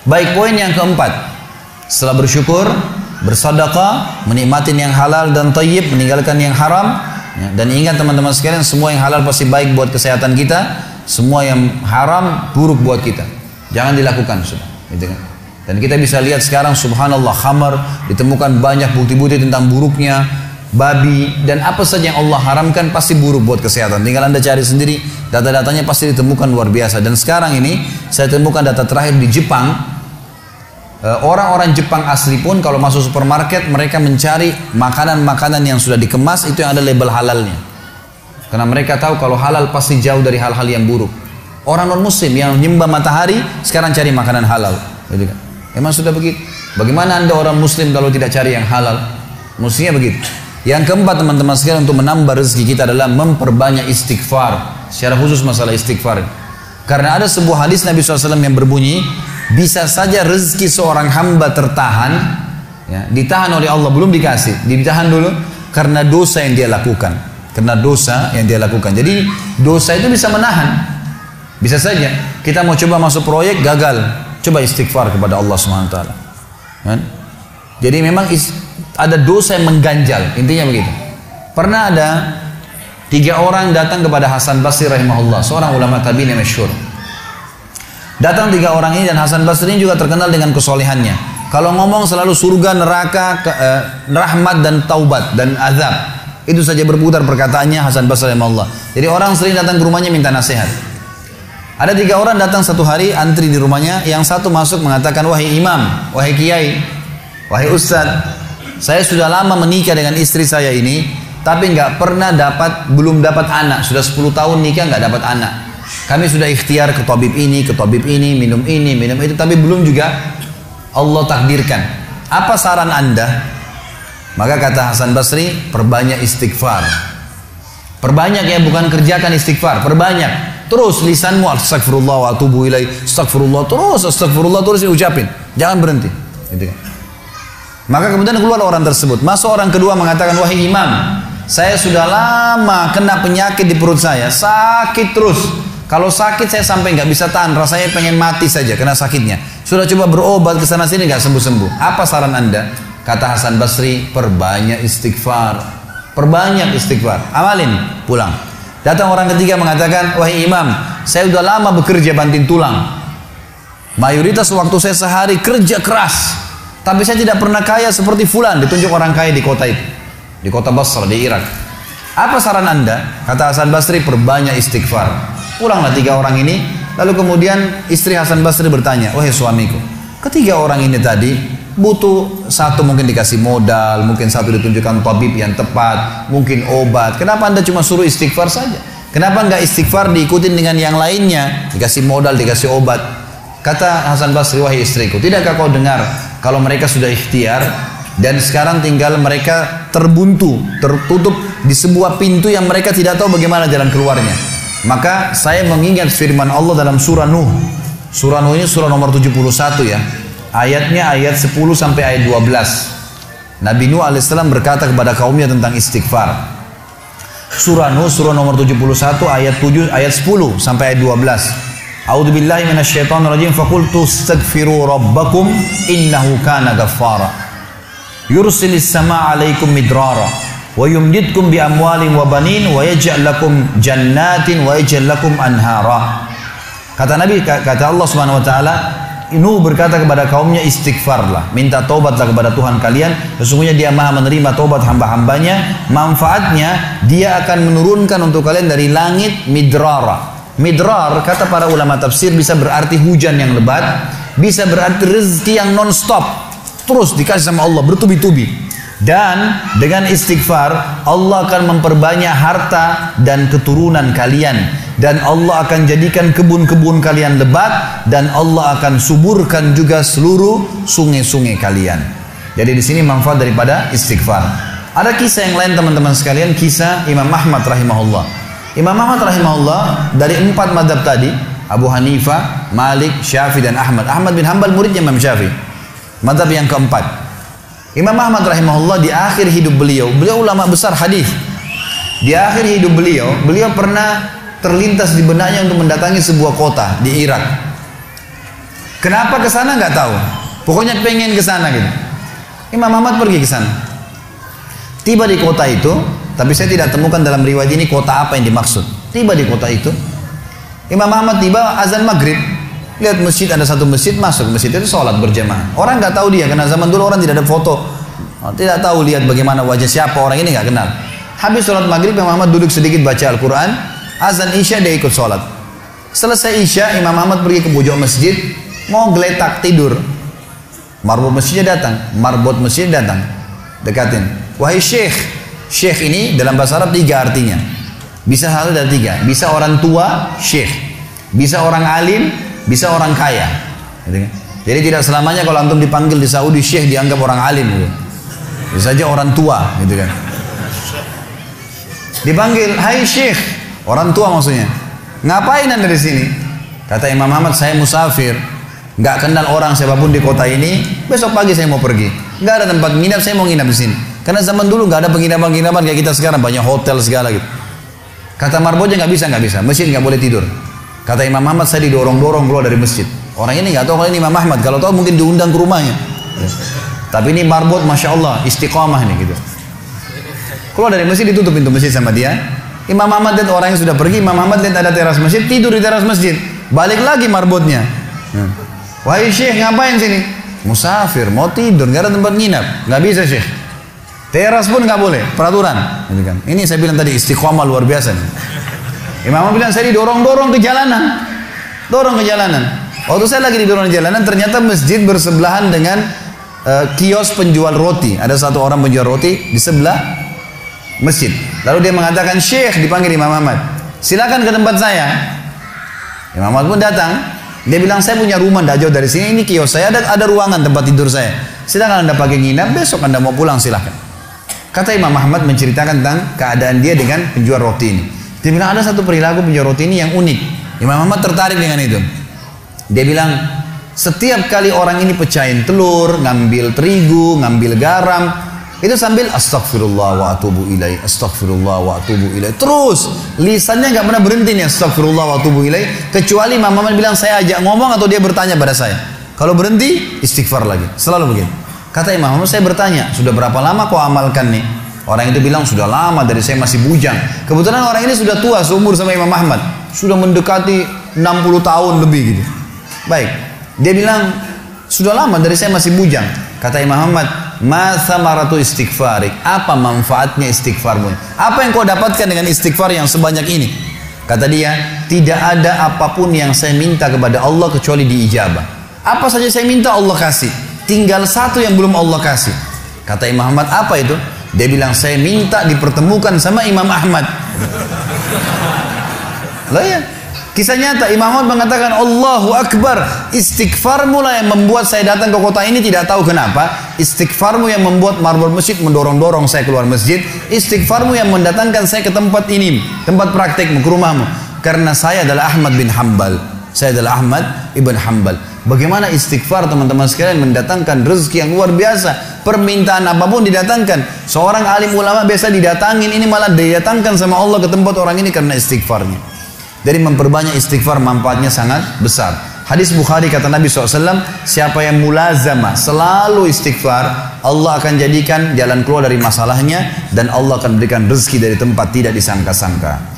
Baik, poin yang keempat. Setelah bersyukur, bersedekah, menikmati yang halal dan thayyib, meninggalkan yang haram. Ya, dan ingat teman-teman sekalian, semua yang halal pasti baik buat kesehatan kita, semua yang haram buruk buat kita. Jangan dilakukan sudah, gitu kan? Dan kita bisa lihat sekarang, subhanallah, khamar, ditemukan banyak bukti-bukti tentang buruknya, babi, dan apa saja yang Allah haramkan pasti buruk buat kesehatan. Tinggal Anda cari sendiri, data-datanya pasti ditemukan luar biasa. Dan sekarang ini, saya temukan data terakhir di Jepang, orang-orang Jepang asli pun kalau masuk supermarket, mereka mencari makanan-makanan yang sudah dikemas, itu yang ada label halalnya. Karena mereka tahu kalau halal pasti jauh dari hal-hal yang buruk. Orang non-muslim yang menyembah matahari, sekarang cari makanan halal. Gitu kan? Emang sudah begitu. Bagaimana Anda orang muslim kalau tidak cari yang halal? Mestinya begitu. Yang keempat teman-teman sekalian, untuk menambah rezeki kita adalah memperbanyak istighfar. Secara khusus masalah istighfar. Karena ada sebuah hadis Nabi SAW yang berbunyi, bisa saja rezeki seorang hamba tertahan, ya, ditahan oleh Allah, belum dikasih, ditahan dulu karena dosa yang dia lakukan. Karena dosa yang dia lakukan. Jadi dosa itu bisa menahan. Bisa saja kita mau coba masuk proyek, gagal, coba istighfar kepada Allah SWT. Kan? Jadi memang ada dosa yang mengganjal, intinya begitu. Pernah ada 3 orang datang kepada Hasan Basri rahimahullah, seorang ulama tabi'in yang masyhur. Datang 3 orang ini, dan Hasan Basri ini juga terkenal dengan kesolehannya. Kalau ngomong selalu surga, neraka, rahmat dan taubat dan azab. Itu saja berputar perkataannya Hasan Basri rahimahullah. Jadi orang sering datang ke rumahnya minta nasihat. Ada 3 orang datang satu hari, antri di rumahnya. Yang satu masuk mengatakan, wahai imam, wahai kiai, wahai ustaz, saya sudah lama menikah dengan istri saya ini, tapi belum dapat anak. Sudah 10 tahun nikah nggak dapat anak. Kami sudah ikhtiar ke tabib ini, minum ini, minum itu, tapi belum juga Allah takdirkan. Apa saran Anda? Maka kata Hasan Basri, perbanyak istighfar. Perbanyak ya, bukan kerjakan istighfar, perbanyak. Terus lisanmu astagfirullah wa atubu ilaih, astagfirullah terus diucapin, jangan berhenti. Gitu kan? Maka kemudian keluar orang tersebut. Masuk orang kedua mengatakan, wahai imam, saya sudah lama kena penyakit di perut saya, sakit terus. Kalau sakit saya sampai nggak bisa tahan, rasanya pengen mati saja kena sakitnya. Sudah coba berobat ke sana sini nggak sembuh-sembuh. Apa saran Anda? Kata Hasan Basri, perbanyak istighfar. Perbanyak istighfar. Amalin, pulang. Datang orang ketiga mengatakan, wahai imam, saya sudah lama bekerja banting tulang. Mayoritas waktu saya sehari kerja keras, tapi saya tidak pernah kaya seperti fulan. Ditunjuk orang kaya di kota itu, di kota Basra, di Irak. Apa saran Anda? Kata Hasan Basri, perbanyak istighfar. Pulanglah 3 orang ini. Lalu kemudian istri Hasan Basri bertanya, wahai suamiku, ketiga orang ini tadi butuh satu mungkin dikasih modal, mungkin satu ditunjukkan tabib yang tepat, mungkin obat. Kenapa Anda cuma suruh istighfar saja? Kenapa enggak istighfar diikutin dengan yang lainnya? Dikasih modal, dikasih obat. Kata Hasan Basri, wahai istriku, tidakkah kau dengar kalau mereka sudah ikhtiar dan sekarang tinggal mereka terbuntu, tertutup di sebuah pintu yang mereka tidak tahu bagaimana jalan keluarnya. Maka saya mengingat firman Allah dalam surah Nuh. Surah Nuh ini surah nomor 71 ya. Ayatnya ayat 10 sampai ayat 12. Nabi Nuh alaihissalam berkata kepada kaumnya tentang istighfar. Surah Nuh surah nomor 71 ayat 7 ayat 10 sampai ayat 12. A'udzubillahi minasyaitonirrajim, faqultu astaghfiru rabbakum innahu kana ghaffara. Yursilis samaa 'alaikum midrara wa yumdidkum bi amwalin wa banin wa yaj'al lakum jannatin wa yaj'al lakum anhara. Kata Nabi, kata Allah Subhanahu wa taala, Nuh berkata kepada kaumnya, istighfarlah, minta taubatlah kepada Tuhan kalian, sesungguhnya Dia Maha menerima taubat hamba-hambanya. Manfaatnya Dia akan menurunkan untuk kalian dari langit midrara. Midrar kata para ulama tafsir bisa berarti hujan yang lebat, bisa berarti rezeki yang non-stop, terus dikasih sama Allah bertubi-tubi. Dan dengan istighfar Allah akan memperbanyak harta dan keturunan kalian, dan Allah akan jadikan kebun-kebun kalian lebat, dan Allah akan suburkan juga seluruh sungai-sungai kalian. Jadi di sini manfaat daripada istighfar. Ada kisah yang lain teman-teman sekalian, kisah Imam Ahmad rahimahullah. Imam Ahmad rahimahullah dari 4 madhab tadi, Abu Hanifah, Malik, Syafi'i dan Ahmad. Ahmad bin Hanbal muridnya Imam Syafi'i. Madhab yang keempat. Imam Ahmad rahimahullah di akhir hidup beliau ulama besar hadis. Di akhir hidup beliau pernah terlintas di benaknya untuk mendatangi sebuah kota di Irak. Kenapa ke sana nggak tahu. Pokoknya pengen ke sana gitu. Imam Ahmad pergi ke sana. Tiba di kota itu, tapi saya tidak temukan dalam riwayat ini kota apa yang dimaksud. Tiba di kota itu, Imam Ahmad tiba azan maghrib. Lihat masjid, ada satu masjid, masuk masjid itu sholat berjamaah. Orang nggak tahu dia, karena zaman dulu orang tidak ada foto, tidak tahu lihat bagaimana wajah siapa orang ini, nggak kenal. Habis sholat maghrib, Imam Ahmad duduk sedikit baca Al-Quran. Azan isya dia ikut sholat. Selesai isya, Imam Ahmad pergi ke pojok masjid, mau geletak tidur. Marbot masjidnya datang, dekatin. Wahai syekh, syekh ini dalam bahasa Arab 3 artinya. Bisa satu dari 3. Bisa orang tua, syekh. Bisa orang alim, bisa orang kaya. Jadi tidak selamanya kalau antum dipanggil di Saudi syekh dianggap orang alim gitu. Bisa saja orang tua gitu kan. Dipanggil, hai syekh, orang tua maksudnya. Ngapain anda di sini? Kata Imam Ahmad, saya musafir, nggak kenal orang siapapun di kota ini. Besok pagi saya mau pergi. Nggak ada tempat nginap, saya mau nginap di sini. Karena zaman dulu nggak ada penginapan-penginapan kayak kita sekarang, banyak hotel segala gitu. Kata marbotnya nggak bisa, masjid nggak boleh tidur. Kata Imam Ahmad, saya didorong-dorong keluar dari masjid. Orang ini nggak tahu kalau ini Imam Ahmad, kalau tahu mungkin diundang ke rumahnya. Tapi ini marbot, masya Allah, istiqamah ini gitu. Keluar dari masjid, ditutup pintu masjid sama dia. Imam Ahmad lihat orang yang sudah pergi, Imam Ahmad lihat ada teras masjid, tidur di teras masjid. Balik lagi marbotnya. Wahai syekh, ngapain sini? Musafir, mau tidur, nggak ada tempat nginap. Nggak bisa syekh. Teras pun nggak boleh, peraturan. Ini saya bilang tadi istiqamah luar biasa nih. Imam Ahmad bilang, saya didorong-dorong ke jalanan. Dorong ke jalanan. Waktu saya lagi didorong ke jalanan, ternyata masjid bersebelahan dengan kios penjual roti. Ada satu orang penjual roti di sebelah masjid. Lalu dia mengatakan, syekh, dipanggil Imam Ahmad, silakan ke tempat saya. Imam Ahmad pun datang. Dia bilang, saya punya rumah tidak jauh dari sini. Ini kios saya, ada ruangan tempat tidur saya. Silakan anda pakai nginap, besok anda mau pulang silahkan. Kata Imam Ahmad menceritakan tentang keadaan dia dengan penjual roti ini. Dia bilang, ada satu perilaku penjual roti ini yang unik. Imam Ahmad tertarik dengan itu. Dia bilang, setiap kali orang ini pecahin telur, ngambil terigu, ngambil garam, itu sambil astagfirullah wa atubu ilaih, astagfirullah wa atubu ilaih. Terus lisannya nggak pernah berhenti nih, astagfirullah wa atubu ilaih, kecuali Imam Ahmad bilang, saya ajak ngomong atau dia bertanya pada saya. Kalau berhenti, istighfar lagi. Selalu begitu. Kata Imam Ahmad, saya bertanya, sudah berapa lama kau amalkan nih? Orang itu bilang, sudah lama, dari saya masih bujang. Kebetulan orang ini sudah tua, seumur sama Imam Ahmad. Sudah mendekati 60 tahun lebih gitu. Baik. Dia bilang, sudah lama, dari saya masih bujang. Kata Imam Ahmad, ma thamaratu istighfarik, apa manfaatnya istighfarmu? Apa yang kau dapatkan dengan istighfar yang sebanyak ini? Kata dia, tidak ada apapun yang saya minta kepada Allah kecuali diijabah. Apa saja saya minta Allah kasih, tinggal satu yang belum Allah kasih. Kata Imam Ahmad, apa itu? Dia bilang, saya minta dipertemukan sama Imam Ahmad. Loh ya, kisah nyata. Imam Ahmad mengatakan, Allahu Akbar, istighfarmu lah yang membuat saya datang ke kota ini, tidak tahu kenapa. Istighfarmu yang membuat marbot masjid mendorong-dorong saya keluar masjid. Istighfarmu yang mendatangkan saya ke tempat ini, tempat praktekmu, ke rumahmu. Karena saya adalah Ahmad bin Hanbal. Saya adalah Ahmad ibn Hanbal. Bagaimana istighfar teman-teman sekalian mendatangkan rezeki yang luar biasa. Permintaan apapun didatangkan. Seorang alim ulama biasa didatangin, ini malah didatangkan sama Allah ke tempat orang ini karena istighfarnya. Dari memperbanyak istighfar manfaatnya sangat besar. Hadis Bukhari kata Nabi SAW, siapa yang mulazamah selalu istighfar, Allah akan jadikan jalan keluar dari masalahnya dan Allah akan berikan rezeki dari tempat tidak disangka-sangka.